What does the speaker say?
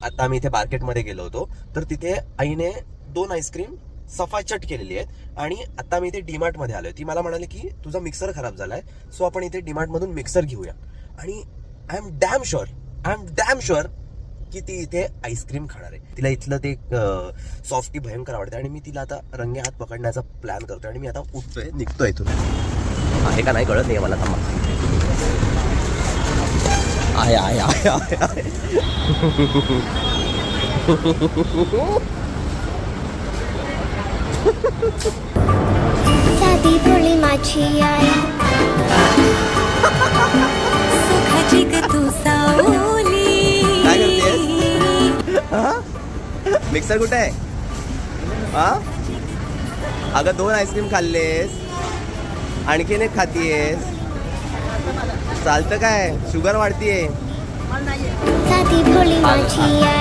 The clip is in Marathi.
आता आम्ही इथे मार्केटमध्ये गेलो होतो, तर तिथे आईने 2 आईस्क्रीम सफाचट केलेली आहेत आणि आता मी इथे डीमार्ट मध्ये आलोय. ती मला म्हणाली की तुझा मिक्सर खराब झालाय, सो आपण इथे डीमार्ट मधून मिक्सर घेऊया. आणि आय एम डॅम शुअर की ती इथे आईस्क्रीम खाणार आहे. तिला इथलं ते सॉफ्टी भयंकर आवडते आणि मी तिला आता रंगे हात पकडण्याचा प्लॅन करतोय आणि मी आता उठतोय, निघतोय इथून. आहे का नाही कळत नाही मला. थांबा. आहे. साधी भोळी माझी आई सुखाची ग तू सावली. काय करतेस? मिक्सर कुठे आहे? हा अगं 2 आईस्क्रीम खाल्लेस, आणखीन एक खातीयेस, चालतं काय? शुगर वाढतीये. साधी भोळी माझी आई